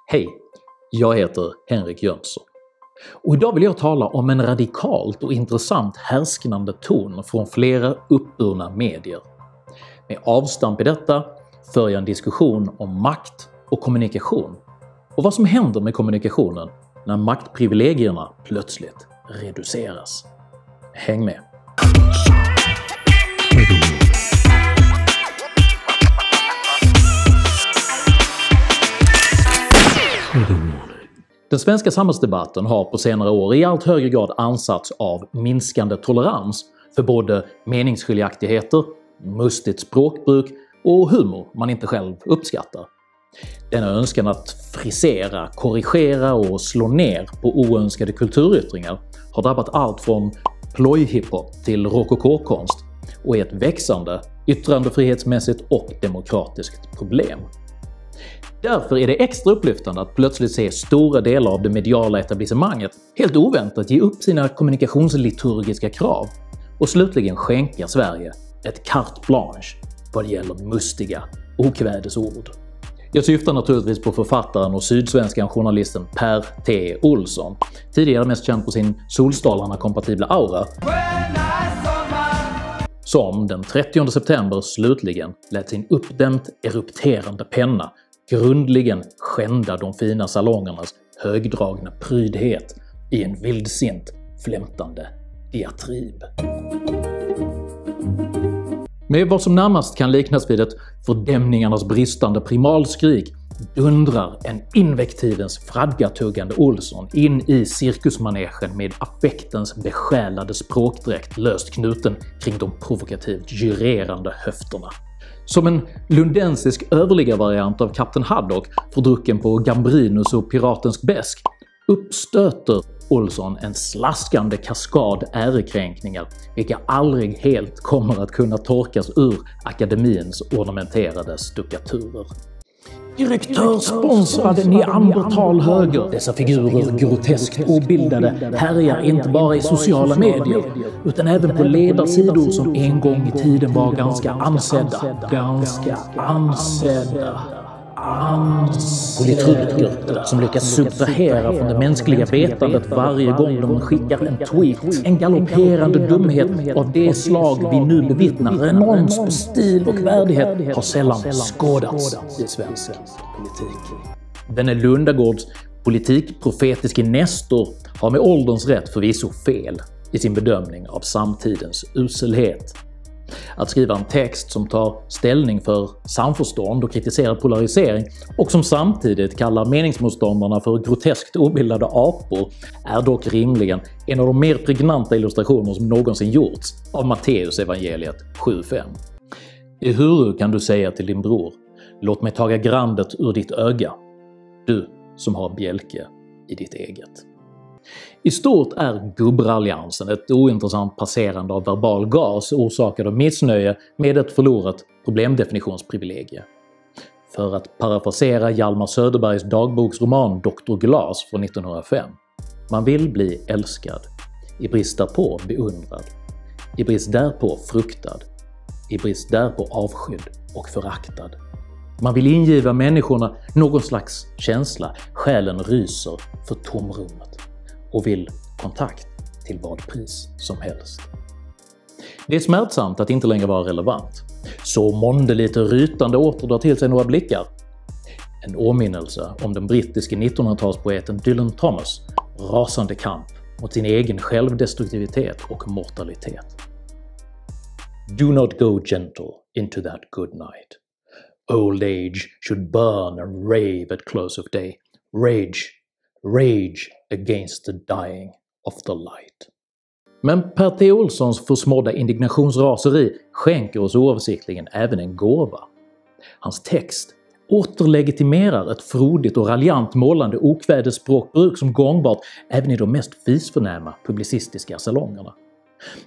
Hej, jag heter Henrik Jönsson och idag vill jag tala om en radikalt och intressant härsknande ton från flera uppburna medier. Med avstamp i detta för jag en diskussion om makt och kommunikation och vad som händer med kommunikationen när maktprivilegierna plötsligt reduceras. Häng med! Den svenska samhällsdebatten har på senare år i allt högre grad ansats av minskande tolerans för både meningsskiljaktigheter, mustigt språkbruk och humor man inte själv uppskattar. Denna önskan att frisera, korrigera och slå ner på oönskade kulturyttringar har drabbat allt från plojhiphop till rokokåkonst och är ett växande yttrandefrihetsmässigt och demokratiskt problem. Därför är det extra upplyftande att plötsligt se stora delar av det mediala etablissemanget helt oväntat ge upp sina kommunikationsliturgiska krav och slutligen skänka Sverige ett carte blanche vad det gäller mustiga okvädesord. Jag syftar naturligtvis på författaren och sydsvenskan journalisten Per T. Olsson, tidigare mest känd på sin Solstolarna-kompatibla aura, som den 30 september slutligen lät sin uppdämt erupterande penna grundligen skända de fina salongernas högdragna prydhet i en vildsint, flämtande diatrib. Med vad som närmast kan liknas vid ett fördämningarnas bristande primalskrik dundrar en invektivens fradgatuggande Olsson in i cirkusmanegen med affektens besjälade språkdräkt löst knuten kring de provokativt gyrerande höfterna. Som en lundensisk överliggarvariant av Kapten Haddock fördrucken på Gambrinus och piratensk bäsk uppstöter Olsson en slaskande kaskad ärekränkningar vilka aldrig helt kommer att kunna torkas ur akademiens ornamenterade stuckaturer. Direktörssponsrade neandertalhöger. Dessa figurer groteskt obildade härjar inte bara i sociala medier utan även på ledarsidor som en gång i tiden var ganska ansedda. Politruker som lyckas subtrahera från det mänskliga vetandet varje gång de skickar en tweet. En galopperande dumhet av det slag vi nu bevittnar. Renons på stil och värdighet har sällan skådats i svensk politik. Denne Lundagårds politikprofetiske Nestor har med ålderns rätt förvisso fel i sin bedömning av samtidens uselhet. Att skriva en text som tar ställning för samförstånd och kritiserar polarisering och som samtidigt kallar meningsmotståndarna för groteskt obildade apor är dock rimligen en av de mer pregnanta illustrationer som någonsin gjorts av Matteus evangeliet 7:5. Ehuru kan du säga till din bror, låt mig taga grandet ur ditt öga, du som har bjälke i ditt eget. I stort är gubbralliansen ett ointressant passerande av verbal gas orsakad av missnöje med ett förlorat problemdefinitionsprivilegie. För att parafrasera Hjalmar Söderbergs dagboksroman Dr. Glas från 1905. Man vill bli älskad, i brist därpå beundrad, i brist därpå fruktad, i brist därpå avskydd och föraktad. Man vill ingiva människorna någon slags känsla, själen ryser för tomrummet och vill kontakt till vad pris som helst. Det är smärtsamt att inte längre vara relevant, så månde lite rytande återdrar till sig några blickar. En åminnelse om den brittiske 1900-talspoeten Dylan Thomas rasande kamp mot sin egen självdestruktivitet och mortalitet. Do not go gentle into that good night. Old age should burn and rave at close of day. Rage against the dying of the light. Men Per T. Olssons försmådda indignationsraseri skänker oss oavsiktligen även en gåva. Hans text återlegitimerar ett frodigt och raljant målande okvädesspråkbruk som gångbart även i de mest fisförnäma publicistiska salongerna.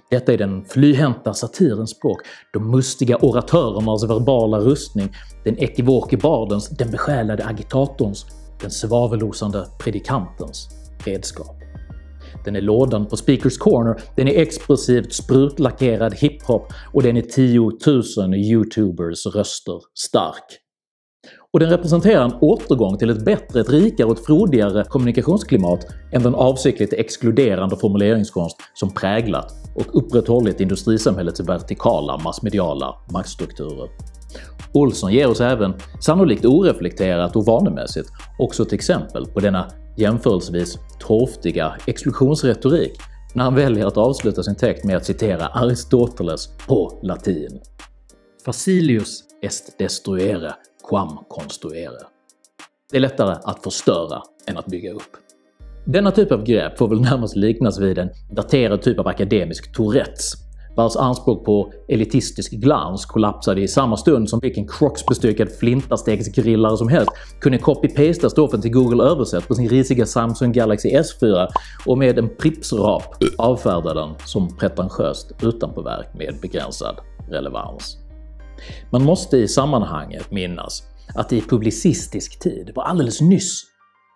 Detta är den flyhänta satirens språk, de mustiga oratörernas verbala rustning, den ekivoke bardens, den besjälade agitatorns, den svavelosande predikantens redskap. Den är lådan på Speakers Corner, den är expressivt sprutlackerad hiphop och den är 10 000 YouTubers röster stark. Och den representerar en återgång till ett bättre, ett rikare och ett frodigare kommunikationsklimat än den avsiktligt exkluderande formuleringskonst som präglat och upprätthållit industrisamhällets vertikala massmediala maktstrukturer. Olsson ger oss även, sannolikt oreflekterat och vanemässigt, också ett exempel på denna jämförelsevis torftiga exklusionsretorik när han väljer att avsluta sin text med att citera Aristoteles på latin. Facilius est destruere quam construere. Det är lättare att förstöra än att bygga upp. Denna typ av grepp får väl närmast liknas vid en daterad typ av akademisk Tourettes, vars anspråk på elitistisk glans kollapsade i samma stund som vilken Crocs-bestyckad flintastegsgrillare som helst kunde copy-pasta stoffen till Google Översätt på sin risiga Samsung Galaxy S4 och med en pripsrap avfärda den som pretentiöst utanpåverk med begränsad relevans. Man måste i sammanhanget minnas att det i publicistisk tid var alldeles nyss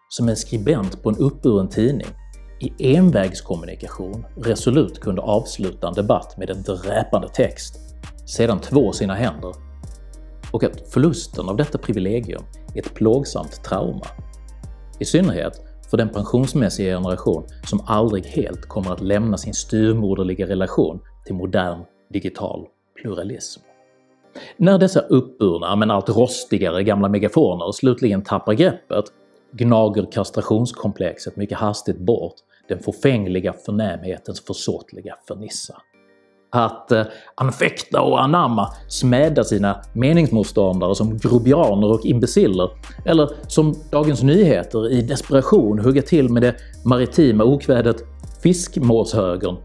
som en skribent på en uppburen tidning i envägskommunikation resolut kunde avsluta en debatt med en dräpande text, sedan två sina händer, och att förlusten av detta privilegium är ett plågsamt trauma. I synnerhet för den pensionsmässiga generation som aldrig helt kommer att lämna sin styvmoderliga relation till modern digital pluralism. När dessa uppburna men allt rostigare gamla megafoner slutligen tappar greppet gnager kastrationskomplexet mycket hastigt bort den förfängliga förnämhetens försåtliga fernissa. Att anfäkta och anamma smäda sina meningsmotståndare som grobianer och imbeciller, eller som Dagens Nyheter i desperation hugga till med det maritima okvädet fiskmåshögern,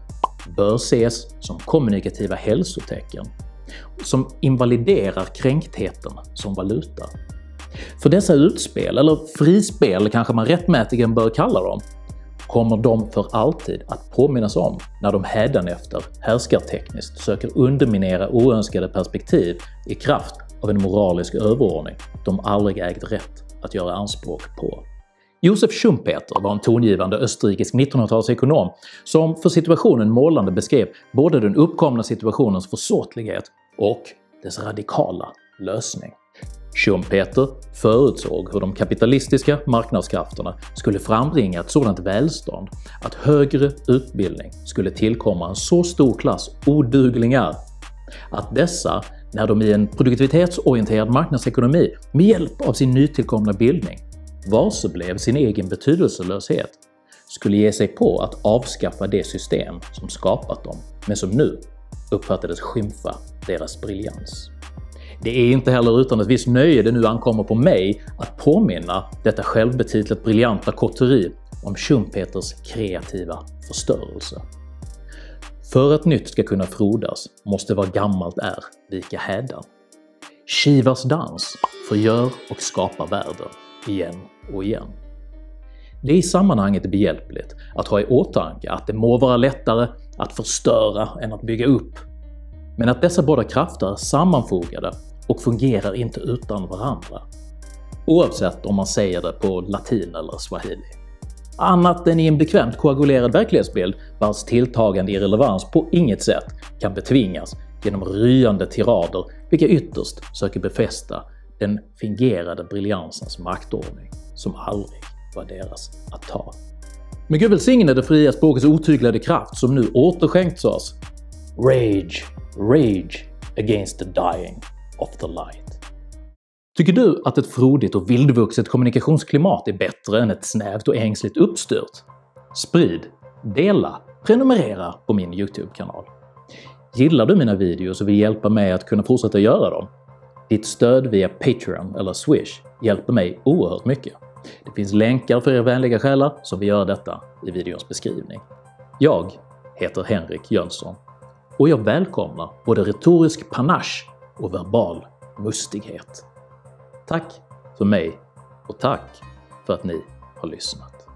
bör ses som kommunikativa hälsotecken som invaliderar kränktheten som valuta. För dessa utspel, eller frispel kanske man rättmätigen bör kalla dem, kommer de för alltid att påminnas om när de hädanefter härskartekniskt söker underminera oönskade perspektiv i kraft av en moralisk överordning de aldrig ägt rätt att göra anspråk på. Josef Schumpeter var en tongivande österrikisk 1900-talsekonom som för situationen målande beskrev både den uppkomna situationens försåtlighet och dess radikala lösning. Schumpeter förutsåg hur de kapitalistiska marknadskrafterna skulle frambringa ett sådant välstånd att högre utbildning skulle tillkomma en så stor klass oduglingar att dessa, när de i en produktivitetsorienterad marknadsekonomi med hjälp av sin nytillkomna bildning varseblev sin egen betydelselöshet, skulle ge sig på att avskaffa det system som skapat dem, men som nu uppfattades skymfa deras briljans. Det är inte heller utan ett visst nöje det nu ankommer på mig att påminna detta självbetitlat briljanta kotteri om Schumpeters kreativa förstörelse. För att nytt ska kunna frodas måste vad gammalt är vika hädan. Shivas dans förgör och skapar världen igen och igen. Det är i sammanhanget behjälpligt att ha i åtanke att det må vara lättare att förstöra än att bygga upp, men att dessa båda krafter är sammanfogade och fungerar inte utan varandra, oavsett om man säger det på latin eller swahili. Annat än i en bekvämt koagulerad verklighetsbild vars tilltagande irrelevans på inget sätt kan betvingas genom ryande tirader vilka ytterst söker befästa den fingerade briljansens maktordning som aldrig var deras att ta. Men Gud välsigne det fria språkets otyglade kraft som nu återskänkts oss. Rage, rage against the dying of the light. Tycker du att ett frodigt och vildvuxet kommunikationsklimat är bättre än ett snävt och ängsligt uppstyrt? Sprid, dela, prenumerera på min YouTube-kanal. Gillar du mina videos och vill hjälpa mig att kunna fortsätta göra dem? Ditt stöd via Patreon eller Swish hjälper mig oerhört mycket. Det finns länkar för er vänliga själar som vill göra detta i videons beskrivning. Jag heter Henrik Jönsson och jag välkomnar både retorisk panache och verbal mustighet. Tack för mig och tack för att ni har lyssnat.